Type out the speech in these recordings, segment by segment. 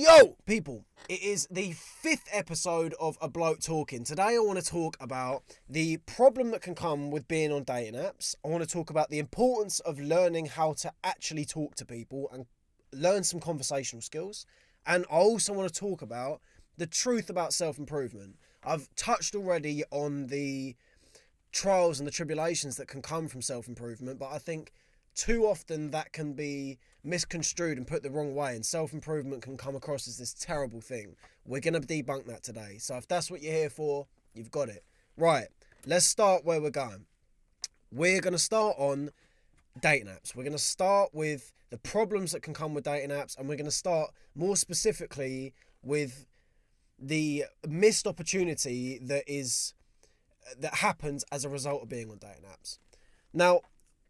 Yo, people, it is the 5th episode of A Bloke Talking. Today I want to talk about the problem that can come with being on dating apps. I want to talk about the importance of learning how to actually talk to people and learn some conversational skills. And I also want to talk about the truth about self-improvement. I've touched already on the trials and the tribulations that can come from self-improvement, but I think too often that can be misconstrued and put the wrong way, and self-improvement can come across as this terrible thing. We're going to debunk that today. So if that's what you're here for, you've got it. Right, let's start where we're going. We're going to start on dating apps. We're going to start with the problems that can come with dating apps, and we're going to start more specifically with the missed opportunity that happens as a result of being on dating apps. Now,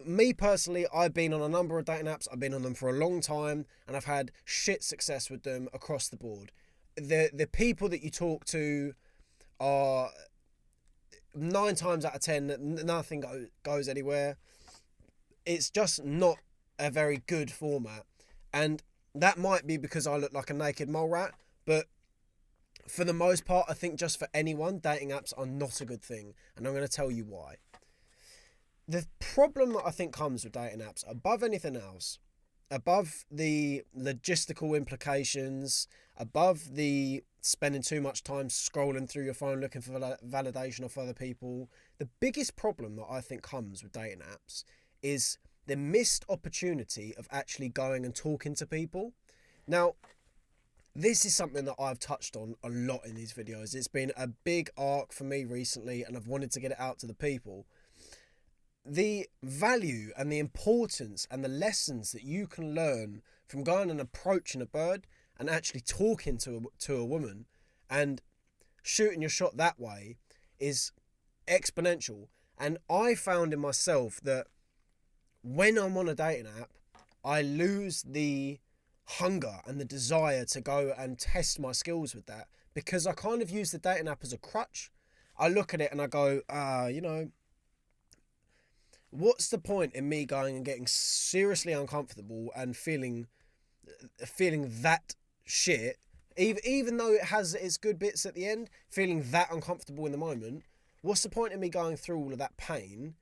me personally, I've been on a number of dating apps. I've been on them for a long time, and I've had shit success with them across the board. The people that you talk to are 9 times out of 10, nothing goes anywhere. It's just not a very good format, and that might be because I look like a naked mole rat, but for the most part, I think just for anyone, dating apps are not a good thing, and I'm going to tell you why. The problem that I think comes with dating apps, above anything else, above the logistical implications, above the spending too much time scrolling through your phone looking for validation of other people, the biggest problem that I think comes with dating apps is the missed opportunity of actually going and talking to people. Now, this is something that I've touched on a lot in these videos. It's been a big arc for me recently, and I've wanted to get it out to the people. The value and the importance and the lessons that you can learn from going and approaching a bird and actually talking to a woman and shooting your shot that way is exponential. And I found in myself that when I'm on a dating app, I lose the hunger and the desire to go and test my skills with that, because I kind of use the dating app as a crutch. I look at it and I go, what's the point in me going and getting seriously uncomfortable and feeling that shit, even though it has its good bits at the end, feeling that uncomfortable in the moment? What's the point in me going through all of that pain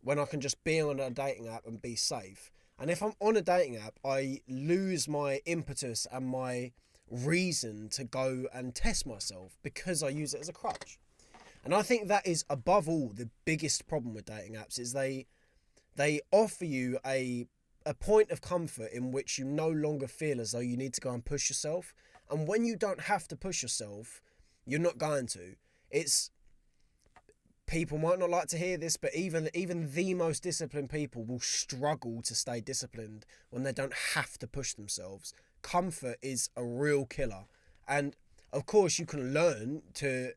when I can just be on a dating app and be safe? And if I'm on a dating app, I lose my impetus and my reason to go and test myself because I use it as a crutch. And I think that is, above all, the biggest problem with dating apps, is they offer you a point of comfort in which you no longer feel as though you need to go and push yourself. And when you don't have to push yourself, you're not going to. People might not like to hear this, but even the most disciplined people will struggle to stay disciplined when they don't have to push themselves. Comfort is a real killer. And of course, you can learn to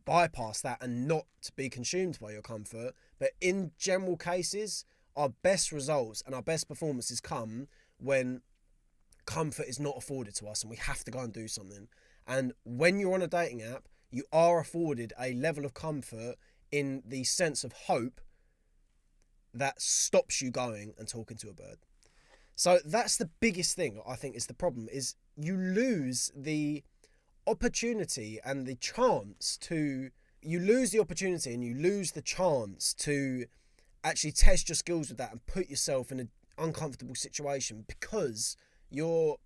bypass that and not be consumed by your comfort, but in general cases, our best results and our best performances come when comfort is not afforded to us and we have to go and do something. And when you're on a dating app, you are afforded a level of comfort in the sense of hope that stops you going and talking to a bird. So that's the biggest thing I think is the problem, is you lose the opportunity and the chance to actually test your skills with that and put yourself in an uncomfortable situation because you're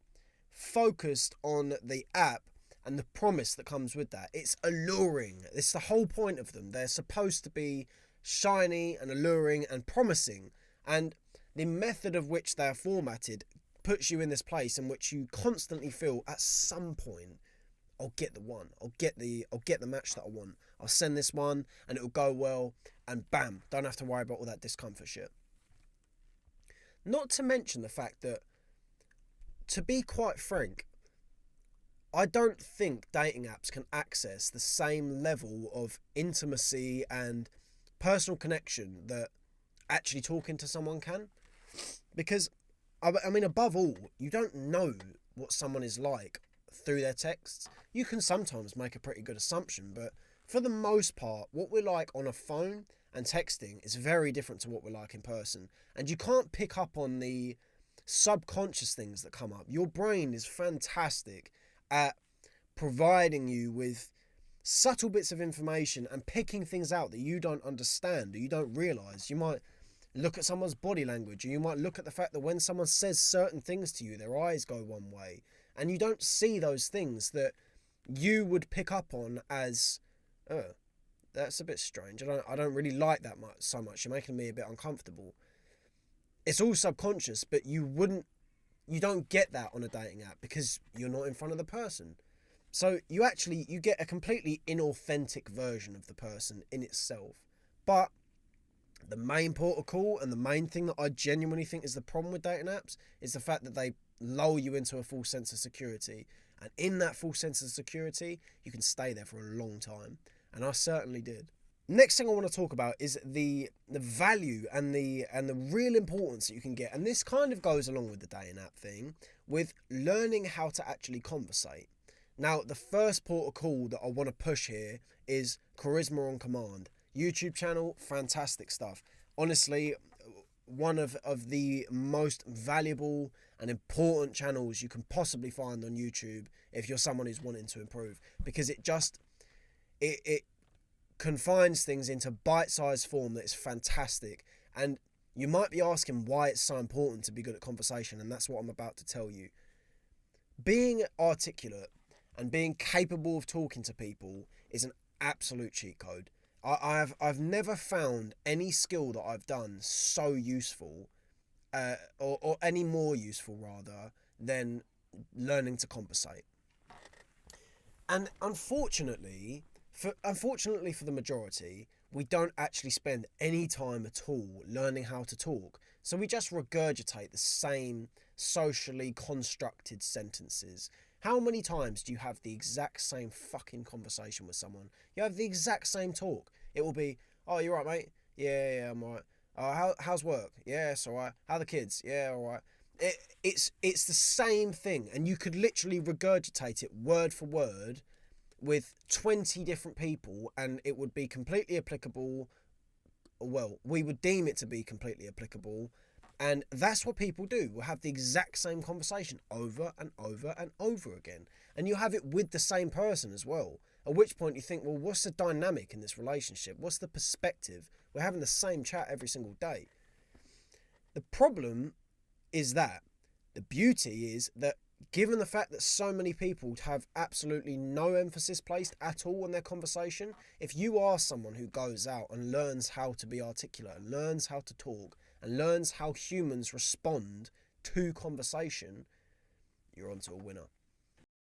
focused on the app and the promise that comes with that. It's alluring. It's the whole point of them. They're supposed to be shiny and alluring and promising, and the method of which they're formatted puts you in this place in which you constantly feel at some point, I'll get the one. I'll get the match that I want. I'll send this one and it'll go well, and bam, don't have to worry about all that discomfort shit. Not to mention the fact that, to be quite frank, I don't think dating apps can access the same level of intimacy and personal connection that actually talking to someone can. Because, I mean, above all, you don't know what someone is like through their texts. You can sometimes make a pretty good assumption, but for the most part, what we're like on a phone and texting is very different to what we're like in person. And you can't pick up on the subconscious things that come up. Your brain is fantastic at providing you with subtle bits of information and picking things out that you don't understand or you don't realize. You might look at someone's body language, or you might look at the fact that when someone says certain things to you, their eyes go one way, and you don't see those things that you would pick up on as, oh, that's a bit strange. I don't really like that so much. You're making me a bit uncomfortable. It's all subconscious, but you don't get that on a dating app because you're not in front of the person. So you get a completely inauthentic version of the person in itself. But the main port of call and the main thing that I genuinely think is the problem with dating apps is the fact that they lull you into a false sense of security. And in that false sense of security, you can stay there for a long time. And I certainly did. Next thing I want to talk about is the value and the real importance that you can get. And this kind of goes along with the dating app thing, with learning how to actually conversate. Now, the first port of call that I want to push here is Charisma on Command. YouTube channel, fantastic stuff. Honestly, one of the most valuable and important channels you can possibly find on YouTube if you're someone who's wanting to improve, because it confines things into bite-sized form that is fantastic. And you might be asking why it's so important to be good at conversation, and that's what I'm about to tell you. Being articulate and being capable of talking to people is an absolute cheat code. I've never found any skill that I've done so useful, or any more useful rather, than learning to conversate. And unfortunately for the majority, we don't actually spend any time at all learning how to talk. So we just regurgitate the same socially constructed sentences. How many times do you have the exact same fucking conversation with someone? You have the exact same talk. It will be, oh, you're right, mate? Yeah, I'm all right. How's work? Yeah, it's all right. How are the kids? Yeah, all right. It's the same thing, and you could literally regurgitate it word for word with 20 different people, and it would be completely applicable. Well, we would deem it to be completely applicable, and that's what people do. We'll have the exact same conversation over and over and over again, and you have it with the same person as well, at which point you think, well, what's the dynamic in this relationship? What's the perspective? We're having the same chat every single day. The problem is that the beauty is that given the fact that so many people have absolutely no emphasis placed at all on their conversation, if you are someone who goes out and learns how to be articulate, and learns how to talk, and learns how humans respond to conversation, you're onto a winner.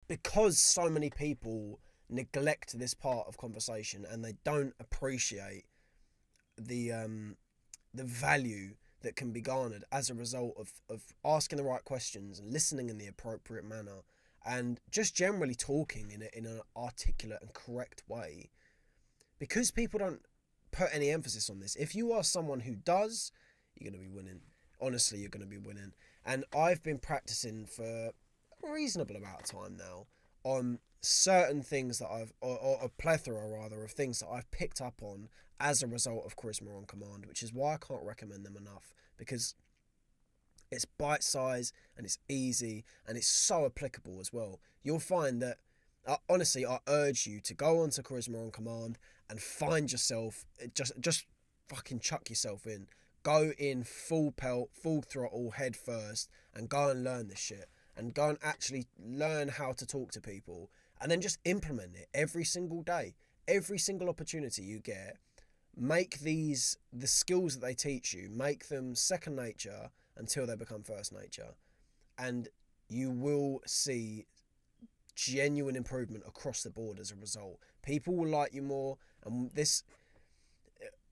Because so many people neglect this part of conversation and they don't appreciate the value that can be garnered as a result of asking the right questions and listening in the appropriate manner and just generally talking in an articulate and correct way. Because people don't put any emphasis on this, if you are someone who does, you're going to be winning. Honestly, you're going to be winning. And I've been practicing for a reasonable amount of time now on certain things that or a plethora rather of things that I've picked up on as a result of Charisma on Command, which is why I can't recommend them enough, because it's bite-sized and it's easy and it's so applicable as well. You'll find that, honestly, I urge you to go onto Charisma on Command and find yourself, just fucking chuck yourself in. Go in full pelt, full throttle, head first, and go and learn this shit. And go and actually learn how to talk to people. And then just implement it every single day. Every single opportunity you get. Make the skills that they teach you, make them second nature until they become first nature. And you will see genuine improvement across the board as a result. People will like you more. And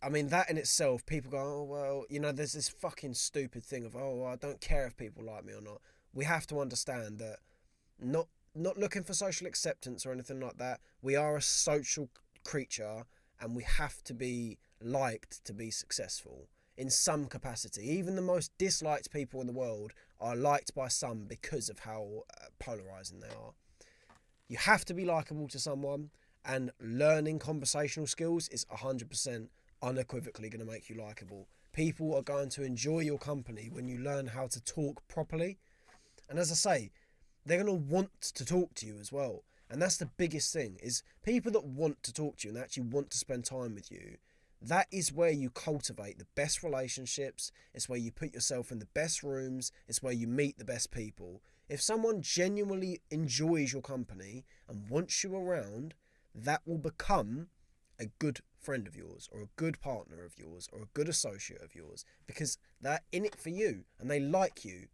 that in itself, people go, oh, well, there's this fucking stupid thing of, oh, I don't care if people like me or not. We have to understand that not looking for social acceptance or anything like that. We are a social creature and we have to be liked to be successful in some capacity. Even the most disliked people in the world are liked by some because of how polarizing they are. You have to be likable to someone, and learning conversational skills is 100% unequivocally going to make you likable. People are going to enjoy your company when you learn how to talk properly. And as I say, they're going to want to talk to you as well. And that's the biggest thing, is people that want to talk to you and actually want to spend time with you. That is where you cultivate the best relationships. It's where you put yourself in the best rooms. It's where you meet the best people. If someone genuinely enjoys your company and wants you around, that will become a good friend of yours, or a good partner of yours, or a good associate of yours, because they're in it for you and they like you.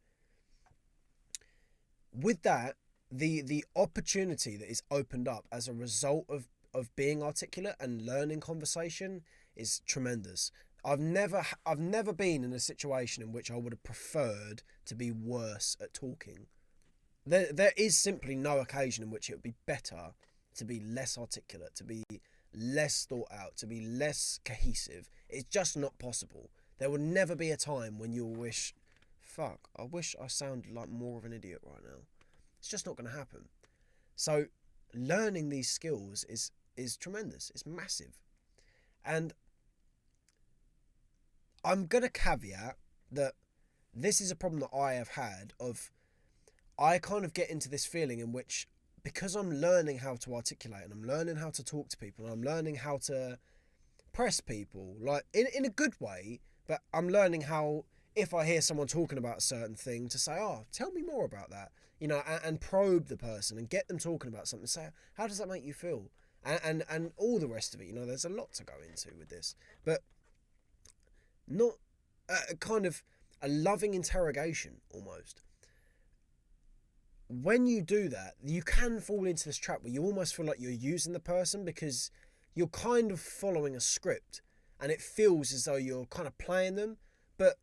With that, the opportunity that is opened up as a result of being articulate and learning conversation is tremendous. I've never been in a situation in which I would have preferred to be worse at talking. There is simply no occasion in which it would be better to be less articulate, to be less thought out, to be less cohesive. It's just not possible. There will never be a time when you'll wish, fuck, I wish I sounded like more of an idiot right now. It's just not going to happen. So learning these skills is tremendous. It's massive. And I'm going to caveat that this is a problem that I have had of, I kind of get into this feeling in which, because I'm learning how to articulate and I'm learning how to talk to people and I'm learning how to press people, like in a good way, but I'm learning how, if I hear someone talking about a certain thing, to say, oh, tell me more about that, you know, and probe the person and get them talking about something, say, how does that make you feel? And all the rest of it, you know, there's a lot to go into with this, but not kind of a loving interrogation almost. When you do that, you can fall into this trap where you almost feel like you're using the person, because you're kind of following a script and it feels as though you're kind of playing them. But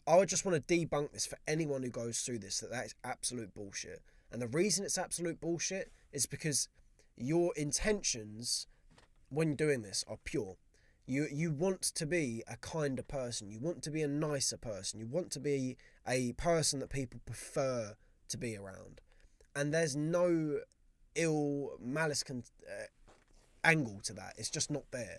I would just want to debunk this for anyone who goes through this, that is absolute bullshit. And the reason it's absolute bullshit is because your intentions when doing this are pure. You want to be a kinder person. You want to be a nicer person. You want to be a person that people prefer to be around. And there's no ill malice angle to that. It's just not there.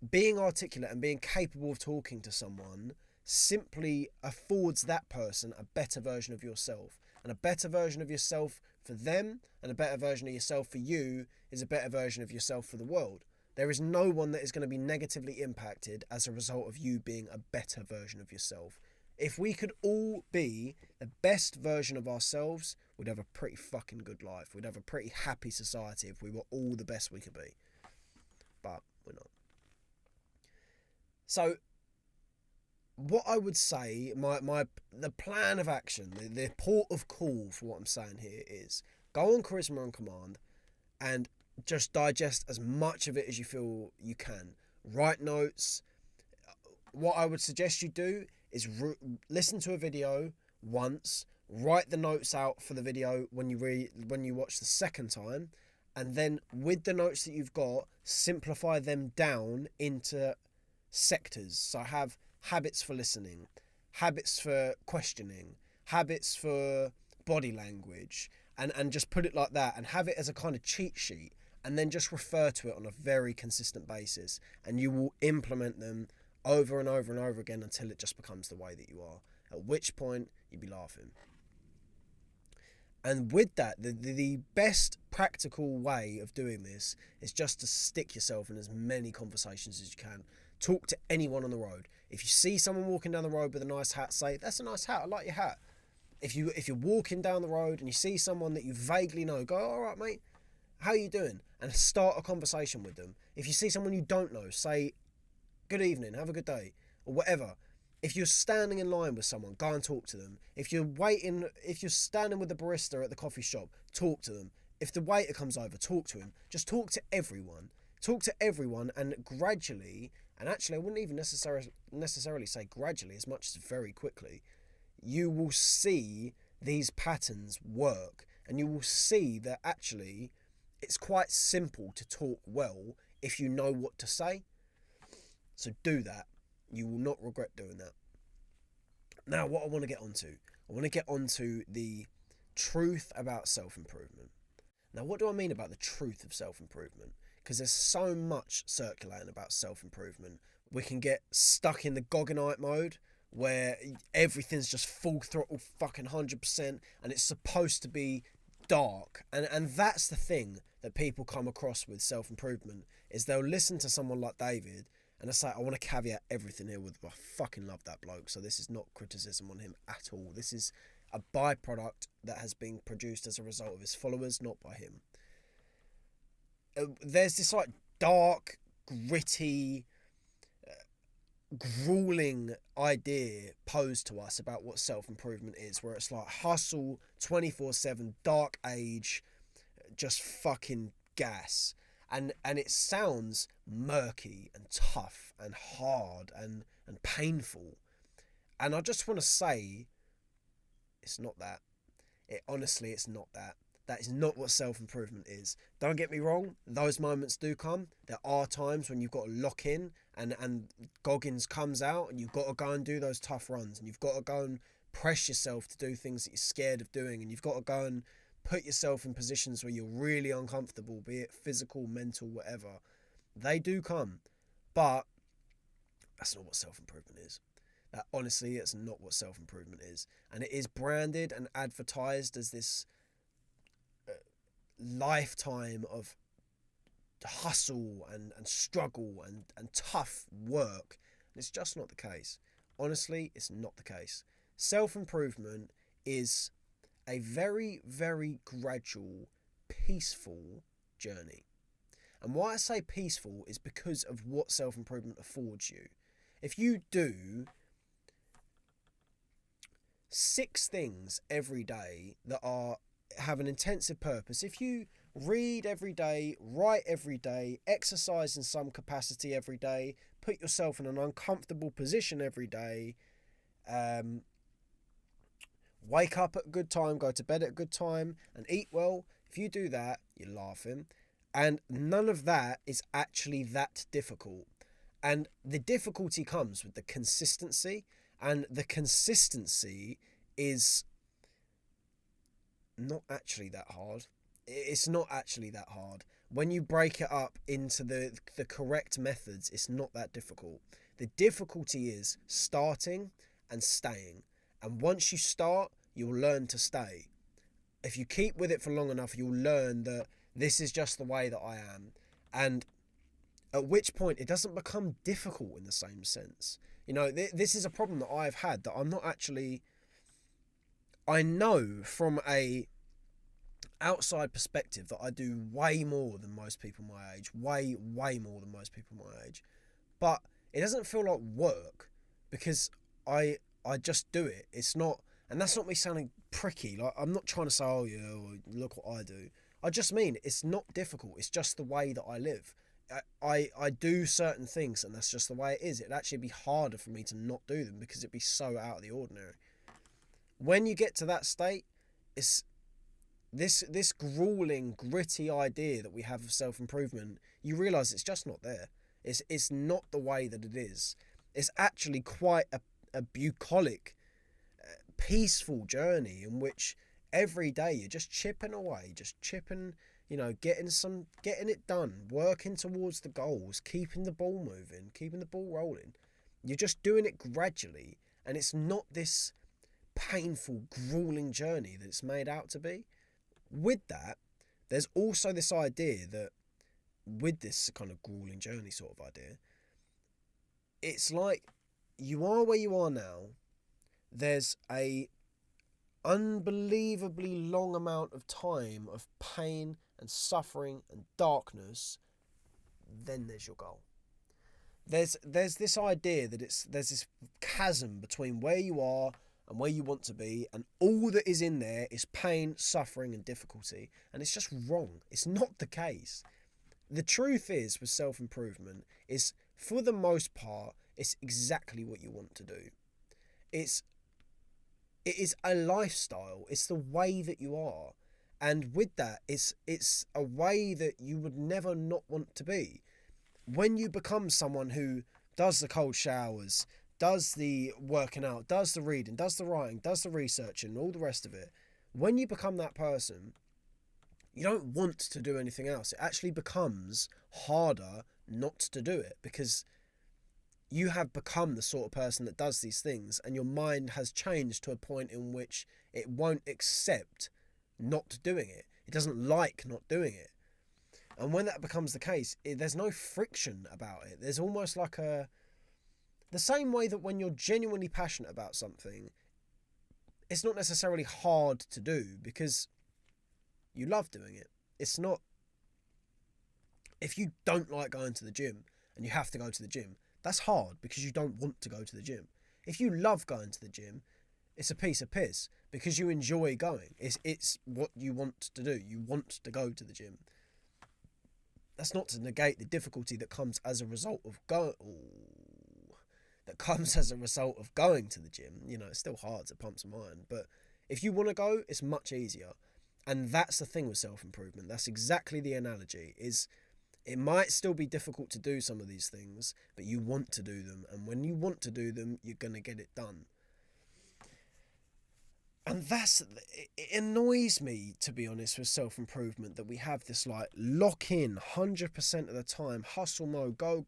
Being articulate and being capable of talking to someone simply affords that person a better version of yourself. And a better version of yourself for them, and a better version of yourself for you, is a better version of yourself for the world. There is no one that is going to be negatively impacted as a result of you being a better version of yourself. If we could all be the best version of ourselves, we'd have a pretty fucking good life. We'd have a pretty happy society if we were all the best we could be. But we're not. So what I would say, the plan of action, the port of call for what I'm saying here is, go on Charisma on Command and just digest as much of it as you feel you can. Write notes. What I would suggest you do is listen to a video once, write the notes out for the video when you watch the second time, and then with the notes that you've got, simplify them down into sectors. So have habits for listening, habits for questioning, habits for body language, and just put it like that, and have it as a kind of cheat sheet, and then just refer to it on a very consistent basis, and you will implement them over and over and over again until it just becomes the way that you are, at which point you'd be laughing. And with that, the best practical way of doing this is just to stick yourself in as many conversations as you can. Talk to anyone on the road. If you see someone walking down the road with a nice hat, say, that's a nice hat, I like your hat. If you're walking down the road and you see someone that you vaguely know, go, all right, mate, how are you doing? And start a conversation with them. If you see someone you don't know, say, good evening, have a good day, or whatever. If you're standing in line with someone, go and talk to them. If you're standing with the barista at the coffee shop, talk to them. If the waiter comes over, talk to him. Just talk to everyone. Talk to everyone, and gradually, and actually I wouldn't even necessarily say gradually as much as very quickly, you will see these patterns work, and you will see that actually it's quite simple to talk well if you know what to say. So do that. You will not regret doing that. Now, what I want to get onto the truth about self-improvement. Now, what do I mean about the truth of self-improvement? Because there's so much circulating about self-improvement, We can get stuck in the Goggonite mode where everything's just full throttle fucking 100% and it's supposed to be dark. And that's the thing that people come across with self-improvement, is they'll listen to someone like David and it's like, I want to caveat everything here with, I fucking love that bloke, so this is not criticism on him at all. This is a byproduct that has been produced as a result of his followers, not by him. There's this like dark, gritty, grueling idea posed to us about what self-improvement is, where it's like hustle 24/7, dark age, just fucking gas, and it sounds murky and tough and hard and painful, and I just want to say it's not that. Honestly, it's not that. That is not what self-improvement is. Don't get me wrong, those moments do come. There are times when you've got to lock in and Goggins comes out and you've got to go and do those tough runs, and you've got to go and press yourself to do things that you're scared of doing, and you've got to go and put yourself in positions where you're really uncomfortable, be it physical, mental, whatever. They do come, but that's not what self-improvement is. That honestly, it's not what self-improvement is. And it is branded and advertised as this lifetime of hustle and struggle and tough work. And it's just not the case. Honestly, it's not the case. Self-improvement is a very, very gradual, peaceful journey. And why I say peaceful is because of what self-improvement affords you. If you do 6 things every day that have an intensive purpose, if you read every day, write every day, exercise in some capacity every day, put yourself in an uncomfortable position every day, wake up at a good time, go to bed at a good time, and eat well, if you do that, you're laughing. And none of that is actually that difficult. And the difficulty comes with the consistency, and the consistency is not actually that hard. It's not actually that hard. When you break it up into the correct methods, it's not that difficult. The difficulty is starting and staying. And once you start, you'll learn to stay. If you keep with it for long enough, you'll learn that this is just the way that I am. And at which point, it doesn't become difficult in the same sense. You know, this is a problem that I've had, that I'm not actually... I know from a outside perspective that I do way more than most people my age. Way more than most people my age. But it doesn't feel like work, because I just do it. It's not... And that's not me sounding pricky. Like, I'm not trying to say, oh yeah, well, look what I do. I just mean it's not difficult. It's just the way that I live. I do certain things, and that's just the way it is. It'd actually be harder for me to not do them, because it'd be so out of the ordinary. When you get to that state, it's this grueling, gritty idea that we have of self-improvement. You realise it's just not there. It's not the way that it is. It's actually quite a bucolic, peaceful journey in which every day you're just chipping away, getting it done, working towards the goals, keeping the ball moving, keeping the ball rolling. You're just doing it gradually, and it's not this painful, grueling journey that it's made out to be. With that, there's also this idea that with this kind of grueling journey sort of idea, it's like you are where you are now. There's a unbelievably long amount of time of pain and suffering and darkness. Then there's your goal. There's this idea that there's this chasm between where you are and where you want to be, and all that is in there is pain, suffering, and difficulty. And it's just wrong. It's not the case. The truth is, with self-improvement, is for the most part, it's exactly what you want to do. It is a lifestyle. It's the way that you are. And with that, it's a way that you would never not want to be. When you become someone who does the cold showers, does the working out, does the reading, does the writing, does the research, and all the rest of it, when you become that person, you don't want to do anything else. It actually becomes harder not to do it, because you have become the sort of person that does these things, and your mind has changed to a point in which it won't accept not doing it. It doesn't like not doing it. And when that becomes the case, there's no friction about it. There's almost like the same way that when you're genuinely passionate about something, it's not necessarily hard to do because you love doing it. It's not, if you don't like going to the gym and you have to go to the gym, that's hard because you don't want to go to the gym. If you love going to the gym, it's a piece of piss because you enjoy going. It's what you want to do. You want to go to the gym. That's not to negate the difficulty that comes as a result of going to the gym. You know, it's still hard to pump some iron, but if you want to go, it's much easier. And that's the thing with self-improvement. That's exactly the analogy. Is it might still be difficult to do some of these things, but you want to do them. And when you want to do them, you're going to get it done. And it annoys me, to be honest, with self-improvement, that we have this like lock in 100% of the time, hustle mode, go,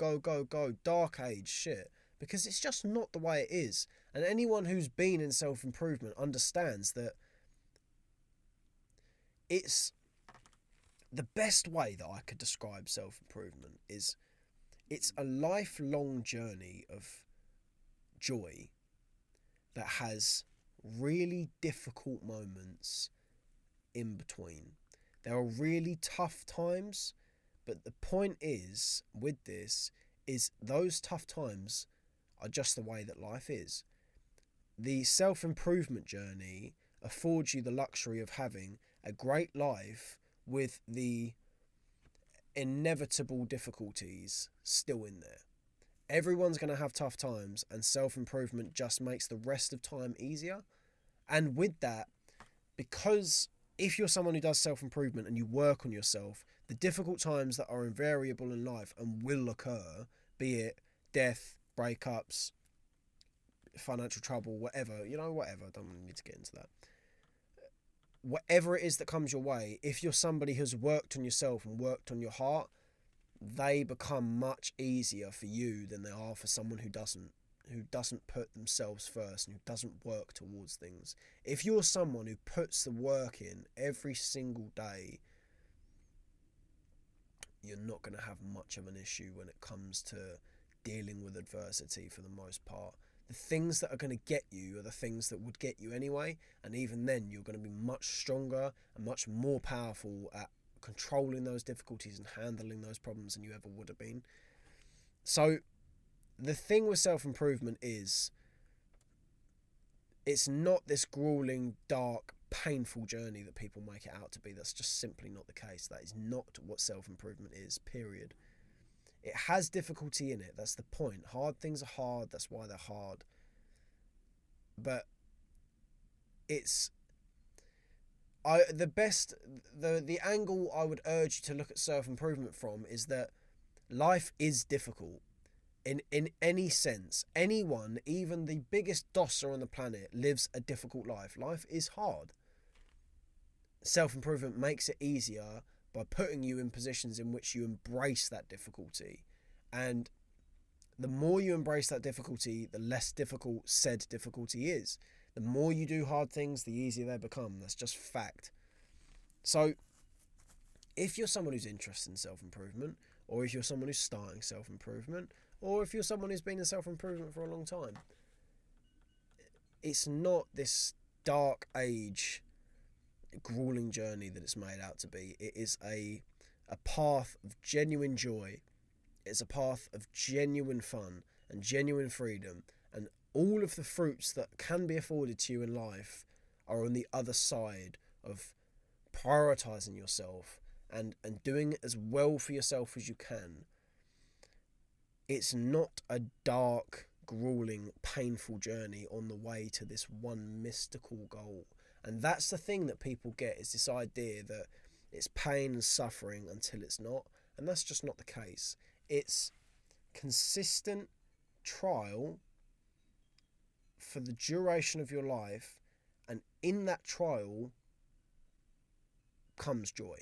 dark age shit, because it's just not the way it is. And anyone who's been in self-improvement understands that it's the best way that I could describe self-improvement is it's a lifelong journey of joy that has really difficult moments in between. There are really tough times, but the point is, with this, is those tough times are just the way that life is. The self-improvement journey affords you the luxury of having a great life with the inevitable difficulties still in there. Everyone's going to have tough times, and self-improvement just makes the rest of time easier. And with that, because if you're someone who does self-improvement and you work on yourself, the difficult times that are invariable in life and will occur, be it death, breakups, financial trouble, whatever, whatever, I don't need to get into that. Whatever it is that comes your way, if you're somebody who's worked on yourself and worked on your heart, they become much easier for you than they are for someone who doesn't put themselves first and who doesn't work towards things. If you're someone who puts the work in every single day, you're not going to have much of an issue when it comes to dealing with adversity for the most part. The things that are going to get you are the things that would get you anyway, and even then you're going to be much stronger and much more powerful at controlling those difficulties and handling those problems than you ever would have been. So the thing with self-improvement is it's not this grueling, dark, painful journey that people make it out to be. That's just simply not the case. That is not what self-improvement is, period. It has difficulty in it. That's the point. Hard things are hard. That's why they're hard. But it's the angle I would urge you to look at self-improvement from is that life is difficult in any sense. Anyone, even the biggest dosser on the planet, lives a difficult life. Life is hard. Self-improvement makes it easier by putting you in positions in which you embrace that difficulty. And the more you embrace that difficulty, the less difficult said difficulty is. The more you do hard things, the easier they become. That's just fact. So if you're someone who's interested in self-improvement, or if you're someone who's starting self-improvement, or if you're someone who's been in self-improvement for a long time, it's not this dark age grueling journey that it's made out to be. It is a path of genuine joy. It's a path of genuine fun and genuine freedom, and all of the fruits that can be afforded to you in life are on the other side of prioritizing yourself and doing as well for yourself as you can. It's not a dark, grueling, painful journey on the way to this one mystical goal. And that's the thing that people get, is this idea that it's pain and suffering until it's not. And that's just not the case. It's consistent trial for the duration of your life, and in that trial comes joy.